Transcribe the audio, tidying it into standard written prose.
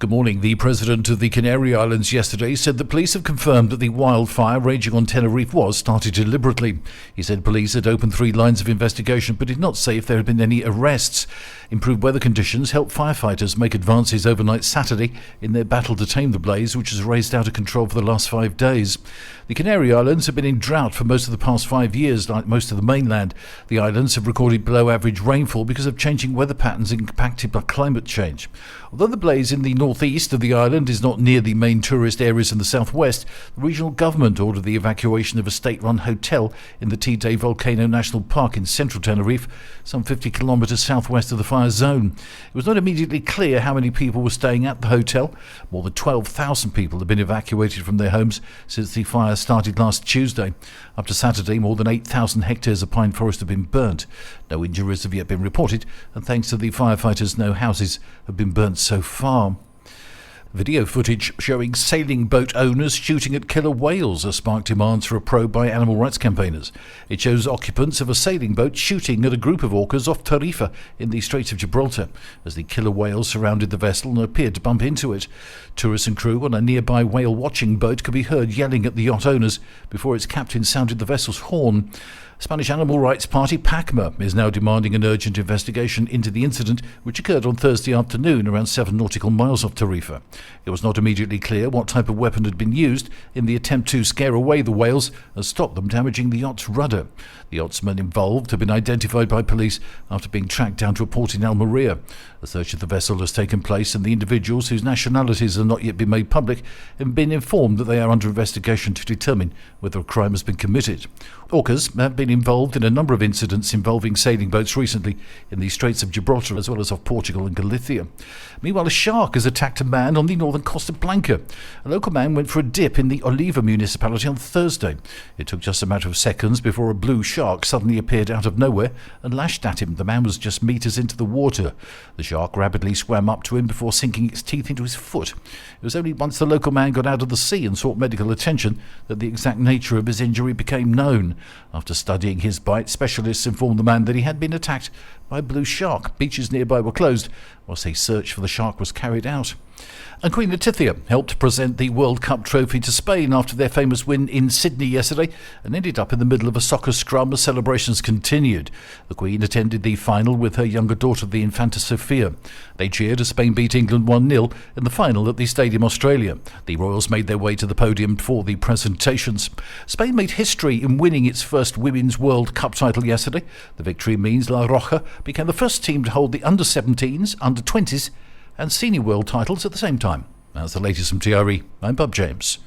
Good morning. The president of the Canary Islands yesterday said the police have confirmed that the wildfire raging on Tenerife was started deliberately. He said police had opened 3 lines of investigation but did not say if there had been any arrests. Improved weather conditions helped firefighters make advances overnight Saturday in their battle to tame the blaze, which has raged out of control for the last 5 days. The Canary Islands have been in drought for most of the past 5 years, like most of the mainland. The islands have recorded below average rainfall because of changing weather patterns impacted by climate change. Although the blaze in the northeast of the island is not near the main tourist areas in the southwest, the regional government ordered the evacuation of a state-run hotel in the Teide Volcano National Park in central Tenerife, some 50 kilometres southwest of the fire zone. It was not immediately clear how many people were staying at the hotel. More than 12,000 people have been evacuated from their homes since the fire started last Tuesday. Up to Saturday, more than 8,000 hectares of pine forest have been burnt. No injuries have yet been reported, and thanks to the firefighters, no houses have been burnt so far. Video footage showing sailing boat owners shooting at killer whales has sparked demands for a probe by animal rights campaigners. It shows occupants of a sailing boat shooting at a group of orcas off Tarifa in the Straits of Gibraltar as the killer whales surrounded the vessel and appeared to bump into it. Tourists and crew on a nearby whale watching boat could be heard yelling at the yacht owners before its captain sounded the vessel's horn. Spanish animal rights party PACMA is now demanding an urgent investigation into the incident, which occurred on Thursday afternoon around 7 nautical miles off Tarifa. It was not immediately clear what type of weapon had been used in the attempt to scare away the whales and stop them damaging the yacht's rudder. The yachtsmen involved have been identified by police after being tracked down to a port in Almeria. A search of the vessel has taken place, and the individuals, whose nationalities have not yet been made public, have been informed that they are under investigation to determine whether a crime has been committed. Orcas have been involved in a number of incidents involving sailing boats recently in the Straits of Gibraltar as well as off Portugal and Galicia. Meanwhile, a shark has attacked a man on the northern Costa Blanca. A local man went for a dip in the Oliva municipality on Thursday. It took just a matter of seconds before a blue shark suddenly appeared out of nowhere and lashed at him. The man was just meters into the water. The shark rapidly swam up to him before sinking its teeth into his foot. It was only once the local man got out of the sea and sought medical attention that the exact nature of his injury became known. After studying his bite, specialists informed the man that he had been attacked by a blue shark. Beaches nearby were closed whilst a search for the shark was carried out. And Queen Letizia helped present the World Cup trophy to Spain after their famous win in Sydney yesterday and ended up in the middle of a soccer scrum as celebrations continued. The Queen attended the final with her younger daughter, the Infanta Sofia. They cheered as Spain beat England 1-0 in the final at the Stadium Australia. The Royals made their way to the podium for the presentations. Spain made history in winning its first Women's World Cup title yesterday. The victory means La Roja became the first team to hold the under-17s, under-20s and senior world titles at the same time. That's the latest from TRE. I'm Bob James.